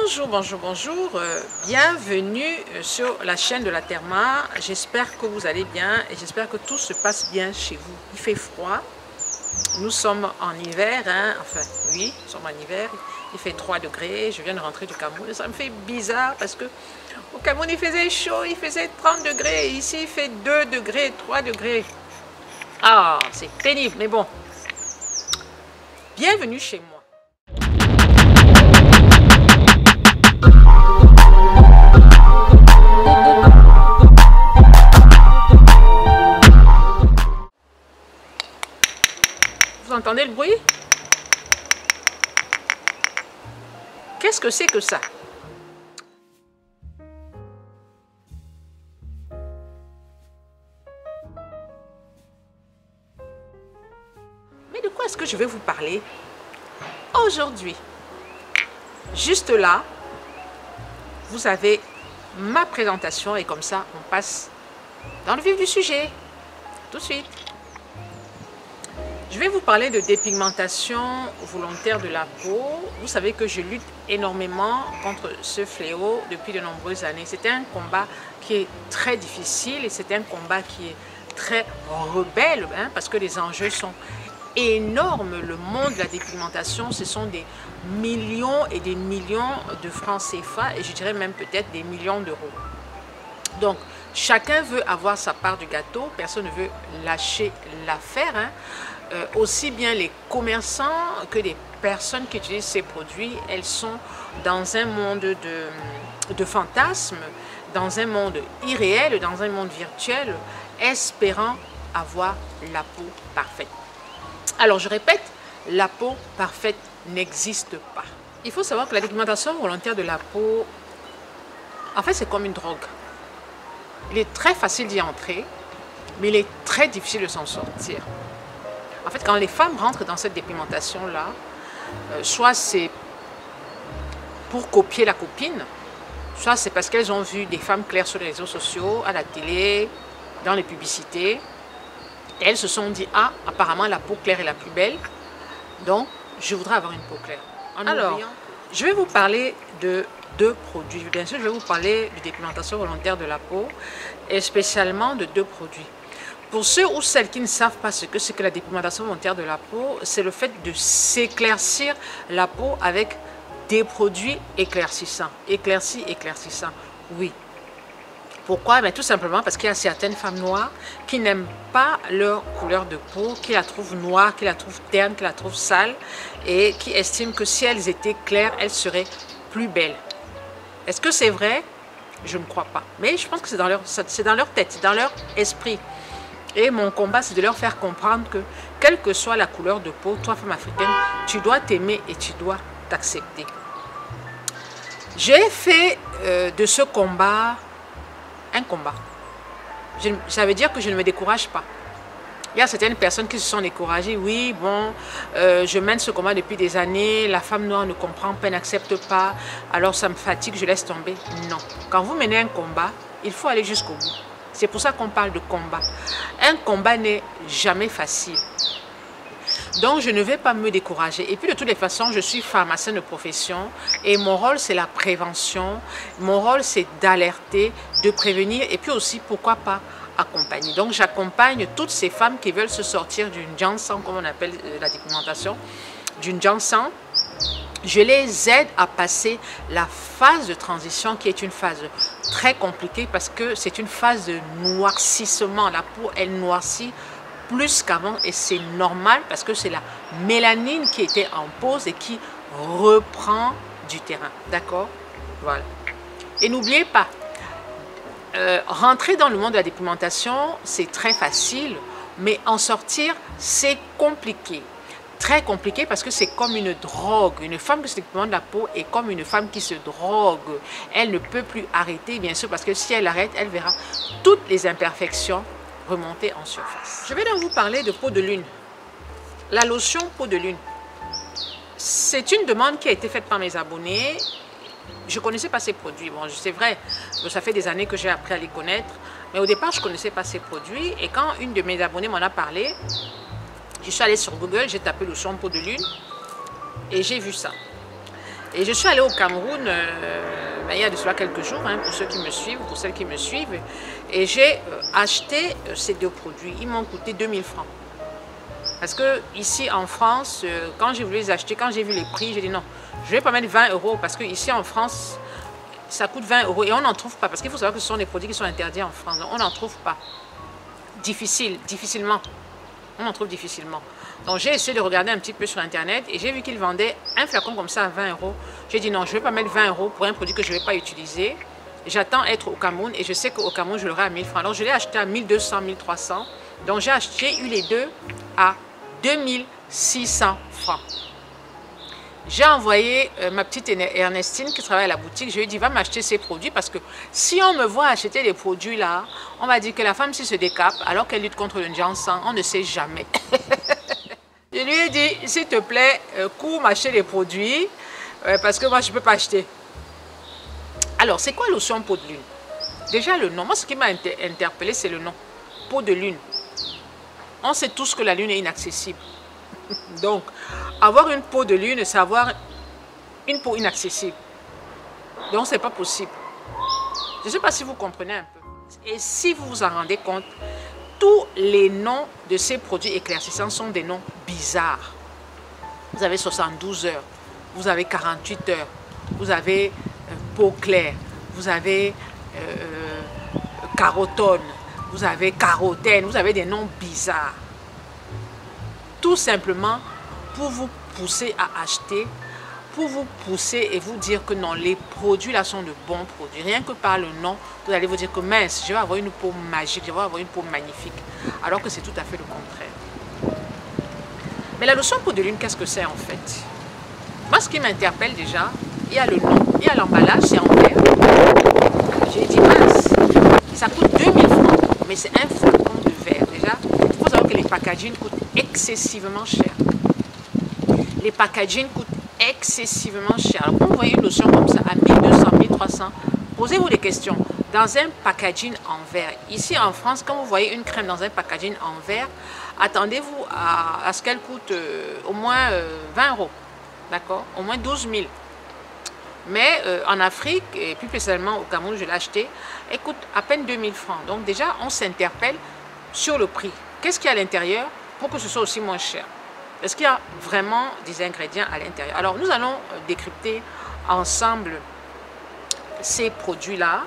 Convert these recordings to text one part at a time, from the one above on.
Bonjour, bonjour, bonjour. Bienvenue sur la chaîne de la Therma. J'espère que vous allez bien et j'espère que tout se passe bien chez vous. Il fait froid. Nous sommes en hiver, hein. Enfin, oui, nous sommes en hiver. Il fait 3 degrés. Je viens de rentrer du Cameroun. Ça me fait bizarre parce que au Cameroun, il faisait chaud, il faisait 30 degrés. Et ici, il fait 2 degrés, 3 degrés. Ah, c'est pénible, mais bon. Bienvenue chez moi. Vous entendez le bruit? Qu'est-ce que c'est que ça? Mais de quoi est-ce que je vais vous parler aujourd'hui? Juste là, vous avez ma présentation et comme ça, on passe dans le vif du sujet. Tout de suite. Je vais vous parler de dépigmentation volontaire de la peau. Vous savez que je lutte énormément contre ce fléau depuis de nombreuses années. C'est un combat qui est très difficile et c'est un combat qui est très rebelle, hein, parce que les enjeux sont énormes. Le monde de la dépigmentation, ce sont des millions et des millions de francs CFA et je dirais même peut-être des millions d'euros. Donc, chacun veut avoir sa part du gâteau, personne ne veut lâcher l'affaire, hein. Aussi bien les commerçants que les personnes qui utilisent ces produits, elles sont dans un monde de fantasmes, dans un monde irréel, dans un monde virtuel, espérant avoir la peau parfaite. Alors je répète, la peau parfaite n'existe pas. Il faut savoir que la dépigmentation volontaire de la peau, en fait c'est comme une drogue. Il est très facile d'y entrer, mais il est très difficile de s'en sortir. En fait, quand les femmes rentrent dans cette dépigmentation-là, soit c'est pour copier la copine, soit c'est parce qu'elles ont vu des femmes claires sur les réseaux sociaux, à la télé, dans les publicités. Et elles se sont dit, ah, apparemment la peau claire est la plus belle, donc je voudrais avoir une peau claire. Alors, je vais vous parler de 2 produits. Bien sûr, je vais vous parler de dépigmentation volontaire de la peau, et spécialement de 2 produits. Pour ceux ou celles qui ne savent pas ce que c'est que la dépigmentation volontaire de la peau, c'est le fait de s'éclaircir la peau avec des produits éclaircissants. Éclaircissants, oui. Pourquoi? Tout simplement parce qu'il y a certaines femmes noires qui n'aiment pas leur couleur de peau, qui la trouvent noire, qui la trouvent terne, qui la trouvent sale et qui estiment que si elles étaient claires, elles seraient plus belles. Est-ce que c'est vrai? Je ne crois pas. Mais je pense que c'est dans leur tête, c'est dans leur esprit. Et mon combat, c'est de leur faire comprendre que, quelle que soit la couleur de peau, toi, femme africaine, tu dois t'aimer et tu dois t'accepter. J'ai fait de ce combat un combat. Ça veut dire que je ne me décourage pas. Il y a certaines personnes qui se sont découragées. Oui, bon, je mène ce combat depuis des années. La femme noire ne comprend pas, n'accepte pas. Alors ça me fatigue, je laisse tomber. Non. Quand vous menez un combat, il faut aller jusqu'au bout. C'est pour ça qu'on parle de combat. Un combat n'est jamais facile. Donc, je ne vais pas me décourager. Et puis, de toutes les façons, je suis pharmacienne de profession. Et mon rôle, c'est la prévention. Mon rôle, c'est d'alerter, de prévenir. Et puis aussi, pourquoi pas, accompagner. Donc, j'accompagne toutes ces femmes qui veulent se sortir d'une Janssen, comme on appelle la dépigmentation, d'une Janssen. Je les aide à passer la phase de transition qui est une phase très compliquée parce que c'est une phase de noircissement. La peau, elle noircit plus qu'avant et c'est normal parce que c'est la mélanine qui était en pause et qui reprend du terrain. D'accord? Voilà. Et n'oubliez pas, rentrer dans le monde de la dépigmentation, c'est très facile, mais en sortir, c'est compliqué. Très compliqué parce que c'est comme une drogue. Une femme qui se dépigmente la peau est comme une femme qui se drogue. Elle ne peut plus arrêter, bien sûr, parce que si elle arrête, elle verra toutes les imperfections remonter en surface. Je vais donc vous parler de peau de lune. La lotion peau de lune. C'est une demande qui a été faite par mes abonnés. Je ne connaissais pas ces produits. Bon, c'est vrai, ça fait des années que j'ai appris à les connaître. Mais au départ, je ne connaissais pas ces produits. Et quand une de mes abonnées m'en a parlé, je suis allée sur Google, j'ai tapé lotion peau de lune et j'ai vu ça. Et je suis allée au Cameroun il y a de cela quelques jours, hein, pour ceux qui me suivent, pour celles qui me suivent. Et j'ai acheté ces deux produits. Ils m'ont coûté 2000 francs. Parce que ici en France, quand j'ai voulu les acheter, quand j'ai vu les prix, j'ai dit non, je ne vais pas mettre 20 euros parce que ici en France, ça coûte 20 euros et on n'en trouve pas. Parce qu'il faut savoir que ce sont des produits qui sont interdits en France. Donc on n'en trouve pas. Difficilement. On en trouve difficilement. Donc j'ai essayé de regarder un petit peu sur internet et j'ai vu qu'ils vendaient un flacon comme ça à 20 euros. J'ai dit non, je ne vais pas mettre 20 euros pour un produit que je ne vais pas utiliser. J'attends être au Cameroun et je sais qu'au Cameroun je l'aurai à 1000 francs. Donc je l'ai acheté à 1200, 1300. Donc j'ai eu les deux à 2600 francs. J'ai envoyé ma petite Ernestine qui travaille à la boutique. Je lui ai dit, va m'acheter ces produits parce que si on me voit acheter des produits là, on va dire que la femme se décape alors qu'elle lutte contre le Janssen. On ne sait jamais. Je lui ai dit, s'il te plaît, cours m'acheter les produits parce que moi, je ne peux pas acheter. Alors, c'est quoi lotion peau de lune? Déjà, le nom. Moi, ce qui m'a interpellé, c'est le nom. Peau de lune. On sait tous que la lune est inaccessible. Donc, avoir une peau de lune, c'est avoir une peau inaccessible. Donc, ce n'est pas possible. Je ne sais pas si vous comprenez un peu. Et si vous vous en rendez compte, tous les noms de ces produits éclaircissants sont des noms bizarres. Vous avez 72 heures, vous avez 48 heures, vous avez peau claire, vous avez carotone, vous avez carotène, vous avez des noms bizarres. Tout simplement pour vous pousser à acheter, pour vous pousser et vous dire que non, les produits là sont de bons produits. Rien que par le nom, vous allez vous dire que mince, je vais avoir une peau magique, je vais avoir une peau magnifique. Alors que c'est tout à fait le contraire. Mais la lotion peau de lune, qu'est-ce que c'est en fait? Moi, ce qui m'interpelle déjà, il y a le nom, il y a l'emballage, c'est en verre. J'ai dit mince, ça coûte 2000 francs, mais c'est un flacon de verre. Déjà, il faut savoir que les packaging coûtent excessivement cher. Les packaging coûtent excessivement cher. Alors, quand vous voyez une lotion comme ça à 1200, 1300, posez-vous des questions. Dans un packaging en verre, ici en France, quand vous voyez une crème dans un packaging en verre, attendez-vous à ce qu'elle coûte au moins 20 euros. D'accord? Au moins 12 000. Mais en Afrique, et plus spécialement au Cameroun, je l'ai acheté, elle coûte à peine 2000 francs. Donc déjà, on s'interpelle sur le prix. Qu'est-ce qu'il y a à l'intérieur pour que ce soit aussi moins cher? Est-ce qu'il y a vraiment des ingrédients à l'intérieur? Alors, nous allons décrypter ensemble ces produits-là.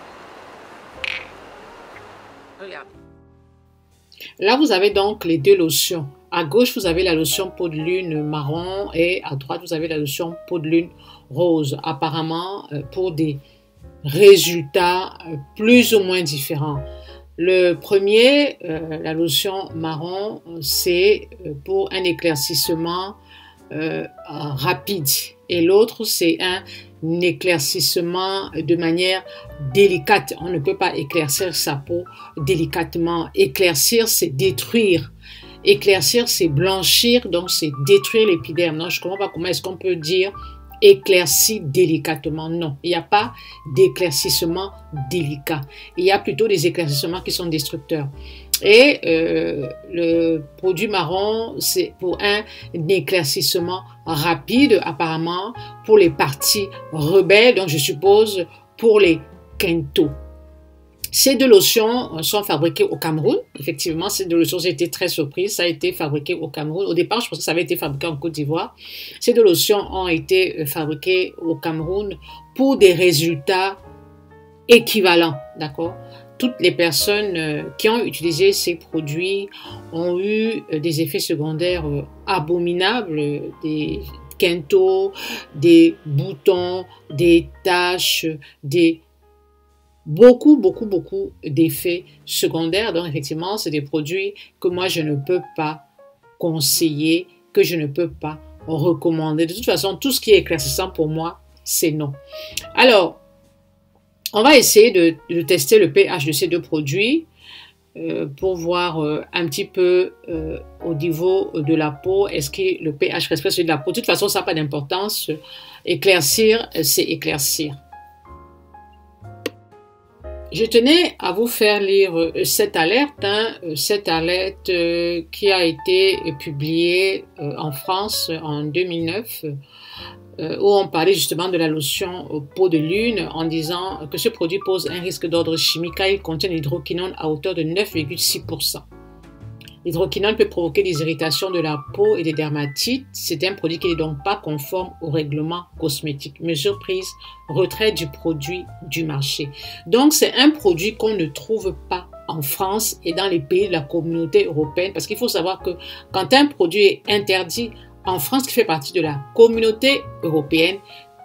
Regardez. Là, vous avez donc les deux lotions. À gauche, vous avez la lotion peau de lune marron et à droite, vous avez la lotion peau de lune rose. Apparemment, pour des résultats plus ou moins différents. Le premier, la lotion marron, c'est pour un éclaircissement rapide. Et l'autre, c'est un éclaircissement de manière délicate. On ne peut pas éclaircir sa peau délicatement. Éclaircir, c'est détruire. Éclaircir, c'est blanchir, donc c'est détruire l'épiderme. Non, je ne comprends pas comment est-ce qu'on peut dire éclairci délicatement. Non, il n'y a pas d'éclaircissement délicat. Il y a plutôt des éclaircissements qui sont destructeurs. Et le produit marron, c'est pour un éclaircissement rapide, apparemment, pour les parties rebelles, donc je suppose pour les quintaux. Ces deux lotions sont fabriquées au Cameroun. Effectivement, ces deux lotions, j'ai été très surprise. Ça a été fabriqué au Cameroun. Au départ, je pensais que ça avait été fabriqué en Côte d'Ivoire. Ces deux lotions ont été fabriquées au Cameroun pour des résultats équivalents. D'accord? Toutes les personnes qui ont utilisé ces produits ont eu des effets secondaires abominables, des quintaux, des boutons, des taches, des beaucoup d'effets secondaires. Donc, effectivement, c'est des produits que moi, je ne peux pas conseiller, que je ne peux pas recommander. De toute façon, tout ce qui est éclaircissant pour moi, c'est non. Alors, on va essayer de tester le pH de ces deux produits pour voir un petit peu au niveau de la peau, est-ce que le pH respecte celui de la peau. De toute façon, ça n'a pas d'importance. Éclaircir, c'est éclaircir. Je tenais à vous faire lire cette alerte qui a été publiée en France en 2009 où on parlait justement de la lotion peau de lune en disant que ce produit pose un risque d'ordre chimique car il contient l'hydroquinone à hauteur de 9,6%. L'hydroquinone peut provoquer des irritations de la peau et des dermatites. C'est un produit qui n'est donc pas conforme au règlement cosmétique. Mesure prise, retrait du produit du marché. Donc, c'est un produit qu'on ne trouve pas en France et dans les pays de la communauté européenne. Parce qu'il faut savoir que quand un produit est interdit en France, qui fait partie de la communauté européenne,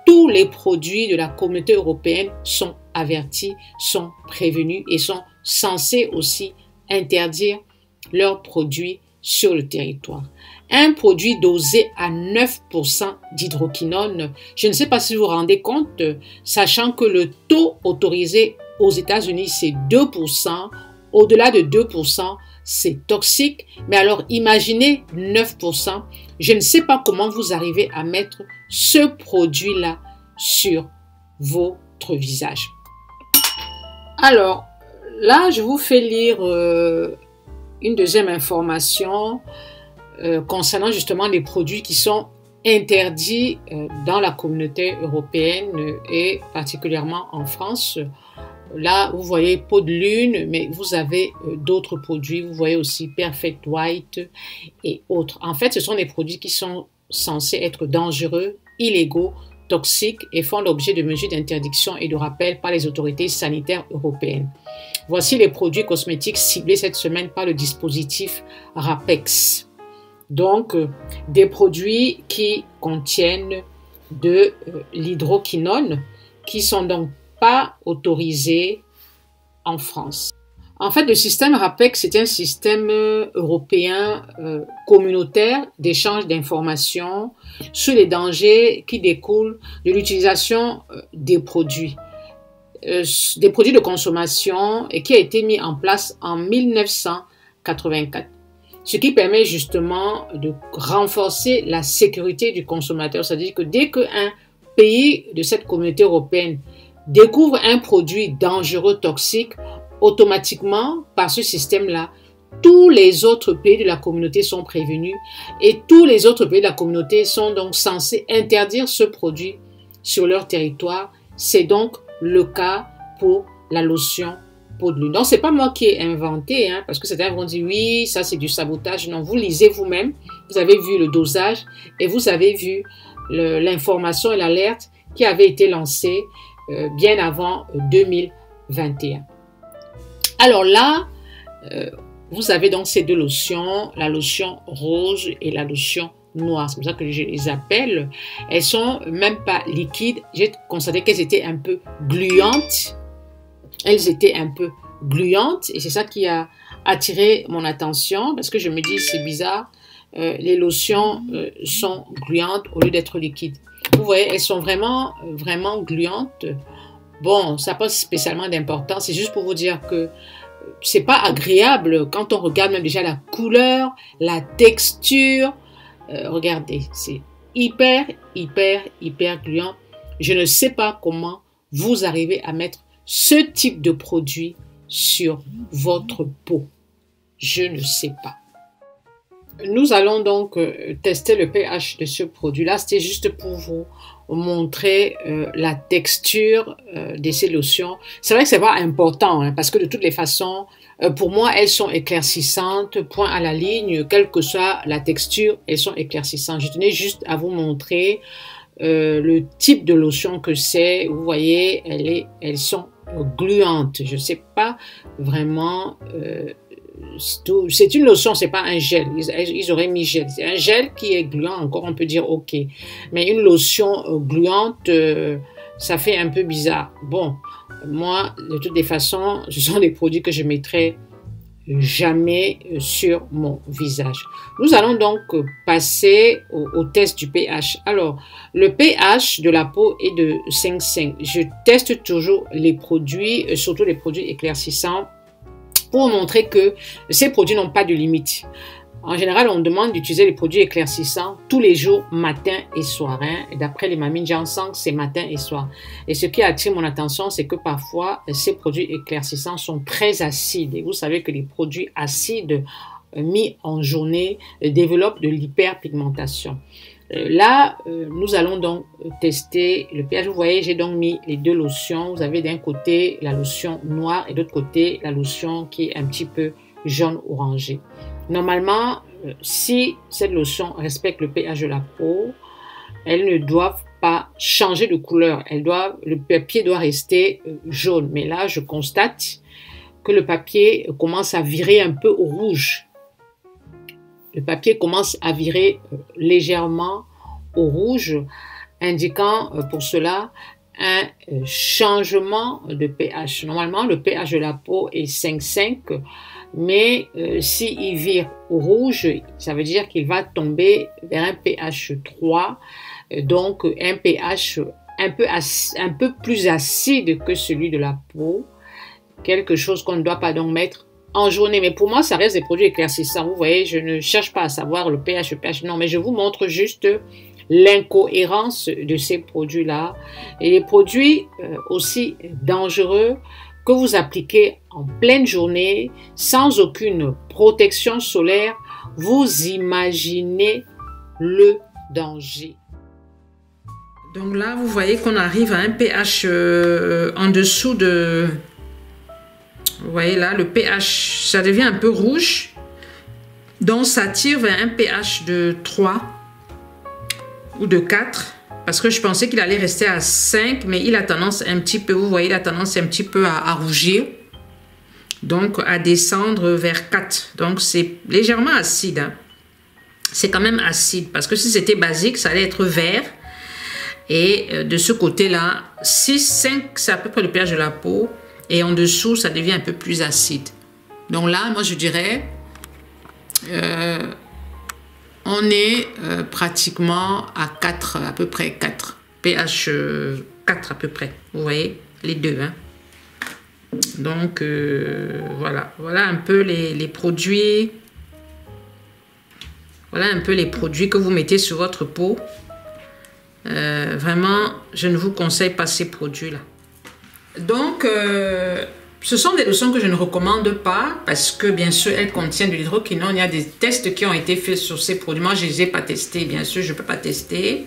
tous les produits de la communauté européenne sont avertis, sont prévenus et sont censés aussi interdire leurs produits sur le territoire. Un produit dosé à 9% d'hydroquinone, je ne sais pas si vous vous rendez compte, sachant que le taux autorisé aux États-Unis, c'est 2%. Au-delà de 2%, c'est toxique. Mais alors, imaginez 9%. Je ne sais pas comment vous arrivez à mettre ce produit-là sur votre visage. Alors, là, je vous fais lire une deuxième information concernant justement les produits qui sont interdits dans la communauté européenne et particulièrement en France. Là, vous voyez peau de lune, mais vous avez d'autres produits. Vous voyez aussi Perfect White et autres. En fait, ce sont des produits qui sont censés être dangereux, illégaux, toxiques et font l'objet de mesures d'interdiction et de rappel par les autorités sanitaires européennes. Voici les produits cosmétiques ciblés cette semaine par le dispositif RAPEX. Donc, des produits qui contiennent de l'hydroquinone, qui sont donc pas autorisés en France. En fait, le système RAPEX, c'est un système européen communautaire d'échange d'informations sur les dangers qui découlent de l'utilisation des produits de consommation et qui a été mis en place en 1984. Ce qui permet justement de renforcer la sécurité du consommateur. C'est-à-dire que dès qu'un pays de cette communauté européenne découvre un produit dangereux, toxique, automatiquement, par ce système-là, tous les autres pays de la communauté sont prévenus et tous les autres pays de la communauté sont donc censés interdire ce produit sur leur territoire. C'est donc le cas pour la lotion peau de lune. Donc, c'est pas moi qui ai inventé, parce que certains vont dire oui, ça c'est du sabotage. Non, vous lisez vous-même, vous avez vu le dosage et vous avez vu l'information et l'alerte qui avait été lancée bien avant 2021. Alors là, vous avez donc ces deux lotions, la lotion rose et la lotion noire. C'est pour ça que je les appelle. Elles sont même pas liquides. J'ai constaté qu'elles étaient un peu gluantes. Elles étaient un peu gluantes et c'est ça qui a attiré mon attention parce que je me dis c'est bizarre. Les lotions sont gluantes au lieu d'être liquides. Vous voyez, elles sont vraiment gluantes. Bon, ça n'a pas spécialement d'importance. C'est juste pour vous dire que c'est pas agréable quand on regarde même déjà la couleur, la texture. Regardez, c'est hyper gluant. Je ne sais pas comment vous arrivez à mettre ce type de produit sur votre peau. Je ne sais pas. Nous allons donc tester le pH de ce produit-là. C'était juste pour vous montrer la texture de ces lotions. C'est vrai que c'est pas important parce que de toutes les façons, pour moi, elles sont éclaircissantes, point à la ligne, quelle que soit la texture, elles sont éclaircissantes. Je tenais juste à vous montrer le type de lotion que c'est. Vous voyez, elles sont gluantes. Je sais pas vraiment... c'est une lotion, c'est pas un gel. Ils auraient mis gel. C'est un gel qui est gluant, encore on peut dire ok. Mais une lotion gluante, ça fait un peu bizarre. Bon, moi, de toutes les façons, ce sont des produits que je mettrai jamais sur mon visage. Nous allons donc passer au test du pH. Alors, le pH de la peau est de 5,5. Je teste toujours les produits, surtout les produits éclaircissants, pour montrer que ces produits n'ont pas de limite. En général, on demande d'utiliser les produits éclaircissants tous les jours, matin et soir. Et d'après les mamines, j'en sens que c'est matin et soir. Et ce qui attire mon attention, c'est que parfois, ces produits éclaircissants sont très acides. Et vous savez que les produits acides mis en journée développent de l'hyperpigmentation. Nous allons donc tester le pH. Vous voyez, j'ai donc mis les deux lotions. Vous avez d'un côté la lotion noire et de l'autre côté la lotion qui est un petit peu jaune orangé. Normalement, si cette lotion respecte le pH de la peau, elles ne doivent pas changer de couleur. Le papier doit rester jaune. Mais là, je constate que le papier commence à virer un peu au rouge. Le papier commence à virer légèrement au rouge, indiquant pour cela un changement de pH. Normalement, le pH de la peau est 5,5, mais s'il vire au rouge, ça veut dire qu'il va tomber vers un pH 3, donc un pH un peu plus acide que celui de la peau, quelque chose qu'on ne doit pas donc mettre en journée. Mais pour moi, ça reste des produits éclaircissants. Vous voyez, je ne cherche pas à savoir le pH, non, mais je vous montre juste l'incohérence de ces produits-là et les produits aussi dangereux que vous appliquez en pleine journée sans aucune protection solaire. Vous imaginez le danger. Donc là, vous voyez qu'on arrive à un pH en dessous de... Vous voyez là, le pH, ça devient un peu rouge. Donc ça tire vers un pH de 3 ou de 4. Parce que je pensais qu'il allait rester à 5, mais il a tendance un petit peu, vous voyez, il a tendance un petit peu à rougir. Donc à descendre vers 4. Donc c'est légèrement acide. Hein. C'est quand même acide. Parce que si c'était basique, ça allait être vert. Et de ce côté-là, 6, 5, c'est à peu près le pH de la peau. Et en dessous, ça devient un peu plus acide. Donc là, moi, je dirais, on est pratiquement à 4, à peu près 4. pH 4 à peu près. Vous voyez, les deux. Hein. Donc, voilà. Voilà un peu les produits. Voilà un peu les produits que vous mettez sur votre peau. Vraiment, je ne vous conseille pas ces produits-là. Donc, ce sont des lotions que je ne recommande pas parce que, bien sûr, elles contiennent de l'hydroquinone. Il y a des tests qui ont été faits sur ces produits. Moi, je ne les ai pas testés, bien sûr, je ne peux pas tester.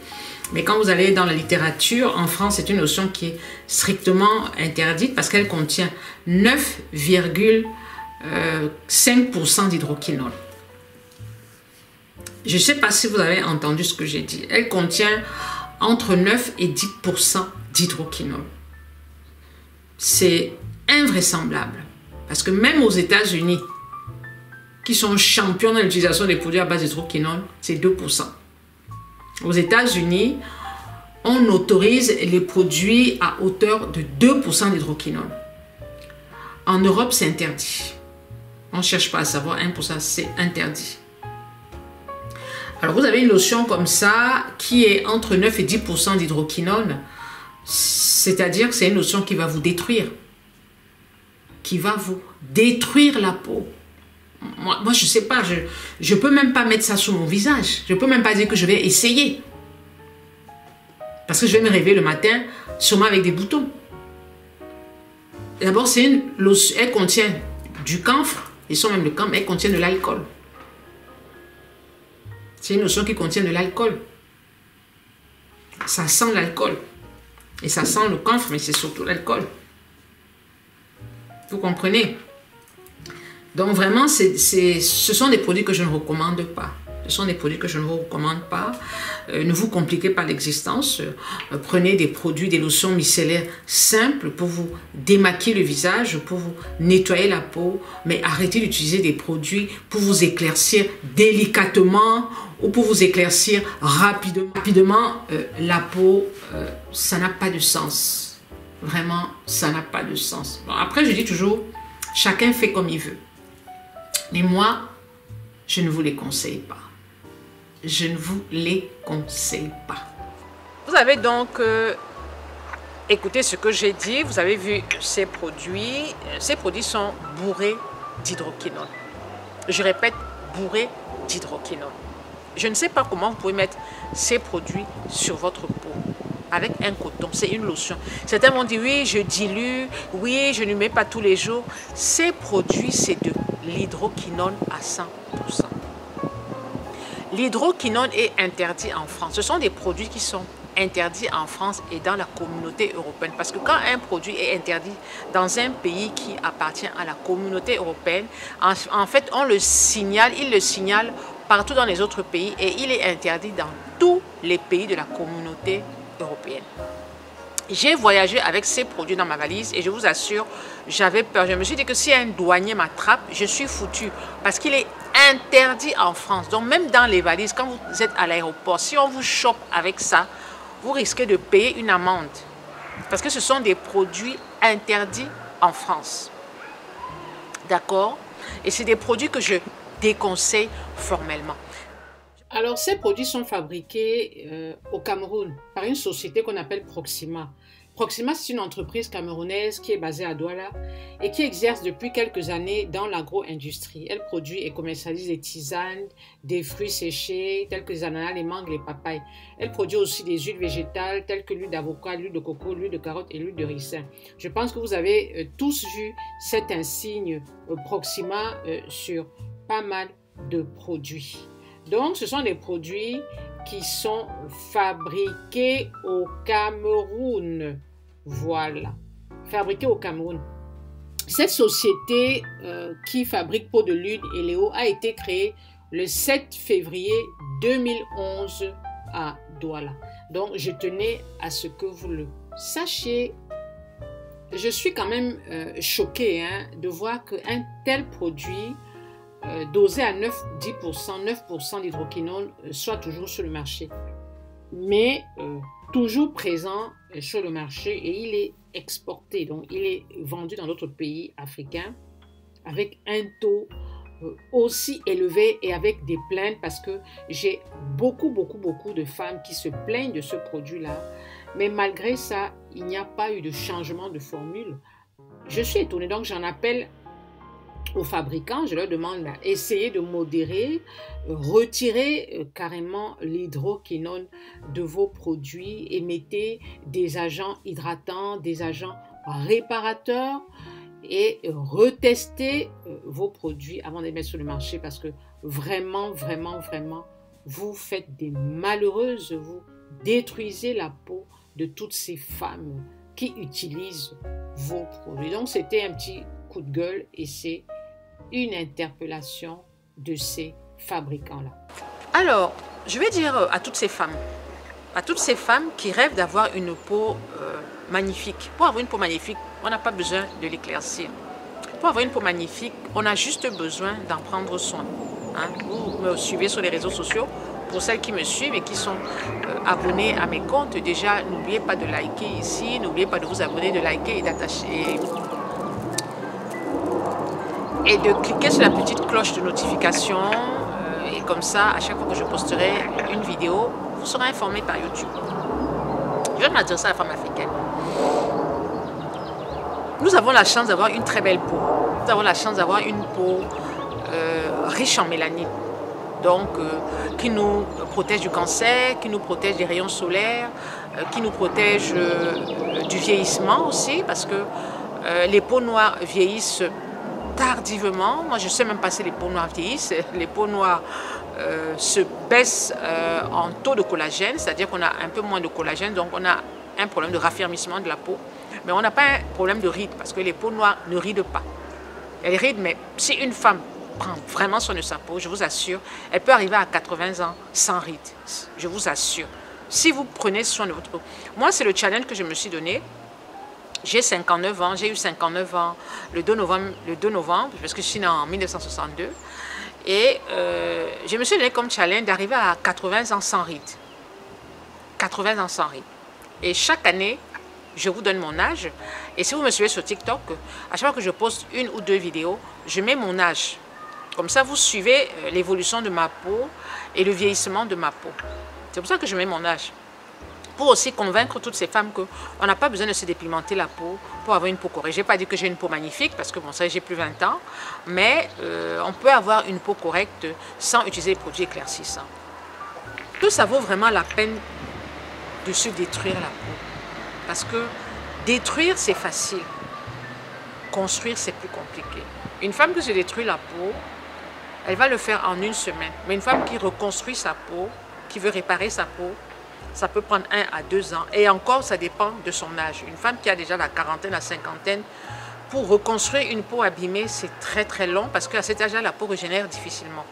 Mais quand vous allez dans la littérature, en France, c'est une lotion qui est strictement interdite parce qu'elle contient 9,5% d'hydroquinone. Je ne sais pas si vous avez entendu ce que j'ai dit. Elle contient entre 9 et 10% d'hydroquinone. C'est invraisemblable. Parce que même aux États-Unis, qui sont champions dans l'utilisation des produits à base d'hydroquinone, c'est 2%. Aux États-Unis, on autorise les produits à hauteur de 2% d'hydroquinone. En Europe, c'est interdit. On ne cherche pas à savoir, 1%, c'est interdit. Alors, vous avez une lotion comme ça, qui est entre 9 et 10% d'hydroquinone. C'est-à-dire que c'est une lotion qui va vous détruire. Qui va vous détruire la peau. Moi je ne sais pas, je ne peux même pas mettre ça sur mon visage. Je ne peux même pas dire que je vais essayer. Parce que je vais me réveiller le matin, sûrement avec des boutons. D'abord, c'est une lotion, elle contient du camphre, ils sont même de camphre, mais elle contient de l'alcool. C'est une lotion qui contient de l'alcool. Ça sent l'alcool. Et ça sent le camphre, mais c'est surtout l'alcool. Vous comprenez? Donc vraiment, ce sont des produits que je ne recommande pas. Ce sont des produits que je ne vous recommande pas. Ne vous compliquez pas l'existence. Prenez des produits, des lotions micellaires simples pour vous démaquiller le visage, pour vous nettoyer la peau. Mais arrêtez d'utiliser des produits pour vous éclaircir délicatement ou pour vous éclaircir rapidement la peau. Ça n'a pas de sens. Vraiment, ça n'a pas de sens. Bon, après, je dis toujours, chacun fait comme il veut. Mais moi, je ne vous les conseille pas. Je ne vous les conseille pas. Vous avez donc écouté ce que j'ai dit. Vous avez vu ces produits. Ces produits sont bourrés d'hydroquinone. Je répète, bourrés d'hydroquinone. Je ne sais pas comment vous pouvez mettre ces produits sur votre peau avec un coton. C'est une lotion. Certains vont dire, oui, je dilue, oui, je ne mets pas tous les jours. Ces produits, c'est de l'hydroquinone à 100%. L'hydroquinone est interdit en France. Ce sont des produits qui sont interdits en France et dans la communauté européenne. Parce que quand un produit est interdit dans un pays qui appartient à la communauté européenne, en fait, on le signale, il le signale partout dans les autres pays et il est interdit dans tous les pays de la communauté européenne. J'ai voyagé avec ces produits dans ma valise et je vous assure, j'avais peur. Je me suis dit que si un douanier m'attrape, je suis foutu parce qu'il est interdit en France. Donc même dans les valises, quand vous êtes à l'aéroport, si on vous chope avec ça, vous risquez de payer une amende parce que ce sont des produits interdits en France. D'accord? Et c'est des produits que je déconseille formellement. Alors, ces produits sont fabriqués au Cameroun par une société qu'on appelle Proxima. Proxima, c'est une entreprise camerounaise qui est basée à Douala et qui exerce depuis quelques années dans l'agro-industrie. Elle produit et commercialise des tisanes, des fruits séchés tels que les ananas, les mangues, les papayes. Elle produit aussi des huiles végétales telles que l'huile d'avocat, l'huile de coco, l'huile de carotte et l'huile de ricin. Je pense que vous avez tous vu cet insigne Proxima sur pas mal de produits. Donc, ce sont des produits qui sont fabriqués au Cameroun. Voilà, fabriqués au Cameroun. Cette société qui fabrique Peau de Lune et Léo a été créée le 7 février 2011 à Douala. Donc, je tenais à ce que vous le sachiez. Je suis quand même choquée de voir qu'un tel produit dosé à 9% d'hydroquinone soit toujours sur le marché. Mais toujours présent sur le marché et il est exporté. Donc, il est vendu dans d'autres pays africains avec un taux aussi élevé et avec des plaintes parce que j'ai beaucoup de femmes qui se plaignent de ce produit-là. Mais malgré ça, il n'y a pas eu de changement de formule. Je suis étonnée, donc j'en appelle aux fabricants, je leur demande d'essayer de modérer, retirer carrément l'hydroquinone de vos produits et mettez des agents hydratants, des agents réparateurs et retestez vos produits avant de les mettre sur le marché parce que vraiment, vous faites des malheureuses, vous détruisez la peau de toutes ces femmes qui utilisent vos produits. Donc, c'était un petit coup de gueule et c'est une interpellation de ces fabricants-là. Alors, je vais dire à toutes ces femmes qui rêvent d'avoir une peau magnifique. Pour avoir une peau magnifique, on n'a pas besoin de l'éclaircir. Pour avoir une peau magnifique, on a juste besoin d'en prendre soin. Vous me suivez sur les réseaux sociaux. Pour celles qui me suivent et qui sont abonnées à mes comptes, déjà, n'oubliez pas de liker ici, n'oubliez pas de vous abonner, de liker et d'attacher et de cliquer sur la petite cloche de notification et comme ça, à chaque fois que je posterai une vidéo, vous serez informé par YouTube. Je vais m'adresser à la femme africaine. Nous avons la chance d'avoir une très belle peau. Nous avons la chance d'avoir une peau riche en mélanine. Donc, qui nous protège du cancer, qui nous protège des rayons solaires, qui nous protège du vieillissement aussi, parce que les peaux noires vieillissent tardivement. Moi, je ne sais même pas si les peaux noires vieillissent. Les peaux noires se baissent en taux de collagène, c'est-à-dire qu'on a un peu moins de collagène, donc on a un problème de raffermissement de la peau. Mais on n'a pas un problème de rides, parce que les peaux noires ne rident pas. Elles rident, mais si une femme prend vraiment soin de sa peau, je vous assure, elle peut arriver à 80 ans sans rides. Je vous assure. Si vous prenez soin de votre peau. Moi, c'est le challenge que je me suis donné. J'ai 59 ans, j'ai eu 59 ans le 2 novembre, parce que je suis née en 1962. Et je me suis donné comme challenge d'arriver à 80 ans sans rides. 80 ans sans rides. Et chaque année, je vous donne mon âge. Et si vous me suivez sur TikTok, à chaque fois que je poste une ou deux vidéos, je mets mon âge. Comme ça, vous suivez l'évolution de ma peau et le vieillissement de ma peau. C'est pour ça que je mets mon âge. Pour aussi convaincre toutes ces femmes qu'on n'a pas besoin de se dépigmenter la peau pour avoir une peau correcte. Je n'ai pas dit que j'ai une peau magnifique parce que bon, ça, j'ai plus 20 ans. Mais on peut avoir une peau correcte sans utiliser les produits éclaircissants. Tout ça vaut vraiment la peine de se détruire la peau. Parce que détruire, c'est facile. Construire, c'est plus compliqué. Une femme qui se détruit la peau, Elle va le faire en une semaine. Mais une femme qui reconstruit sa peau, qui veut réparer sa peau, ça peut prendre 1 à 2 ans. Et encore, ça dépend de son âge. Une femme qui a déjà la quarantaine, la cinquantaine, pour reconstruire une peau abîmée, c'est très très long parce qu'à cet âge-là, la peau régénère difficilement.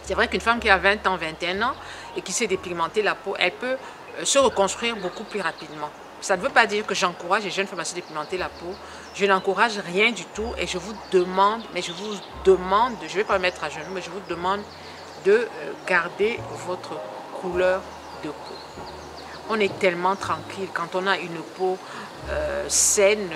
C'est vrai qu'une femme qui a 20 ans, 21 ans et qui s'est dépigmentée la peau, elle peut se reconstruire beaucoup plus rapidement. Ça ne veut pas dire que j'encourage les jeunes femmes à se dépigmenter la peau. Je n'encourage rien du tout et je vous demande, je ne vais pas me mettre à genoux, mais je vous demande de garder votre couleur de peau. On est tellement tranquille quand on a une peau saine,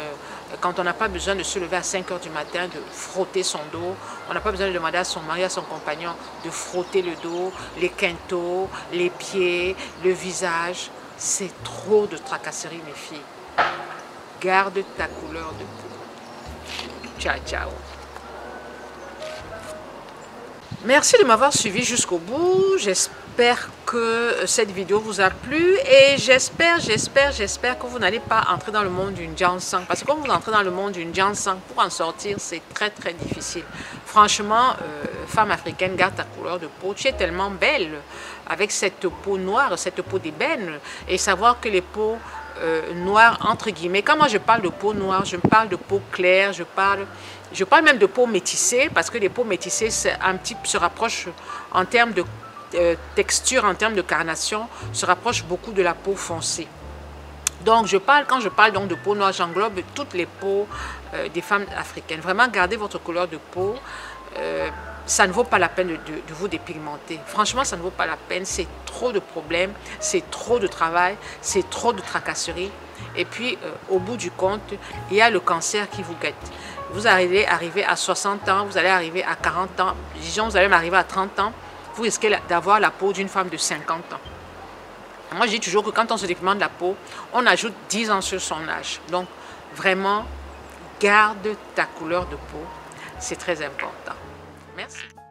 quand on n'a pas besoin de se lever à 5 h du matin, de frotter son dos. On n'a pas besoin de demander à son mari, à son compagnon de frotter le dos, les quintaux, les pieds, le visage. C'est trop de tracasseries, mes filles. Garde ta couleur de peau. Ciao, ciao. Merci de m'avoir suivi jusqu'au bout. J'espère que cette vidéo vous a plu et j'espère que vous n'allez pas entrer dans le monde d'une Jiansang. Parce que quand vous entrez dans le monde d'une Jiansang, pour en sortir, c'est très très difficile. Franchement, femme africaine, garde ta couleur de peau. Tu es tellement belle avec cette peau noire, cette peau d'ébène. Et savoir que les peaux noires, entre guillemets, quand moi je parle de peau noire, je parle de peau claire, je parle même de peau métissée, parce que les peaux métissées se rapprochent en termes de texture, en termes de carnation, se rapprochent beaucoup de la peau foncée. Donc quand je parle donc de peau noire, j'englobe toutes les peaux des femmes africaines. Vraiment, gardez votre couleur de peau. Ça ne vaut pas la peine de vous dépigmenter. Franchement, ça ne vaut pas la peine. C'est trop de problèmes, c'est trop de travail, c'est trop de tracasseries. Et puis, au bout du compte, il y a le cancer qui vous guette. Vous allez arriver à 60 ans, vous allez arriver à 40 ans, disons, vous allez arriver à 30 ans, vous risquez d'avoir la peau d'une femme de 50 ans. Moi, je dis toujours que quand on se dépigmente la peau, on ajoute 10 ans sur son âge. Donc, vraiment, garde ta couleur de peau. C'est très important. Merci.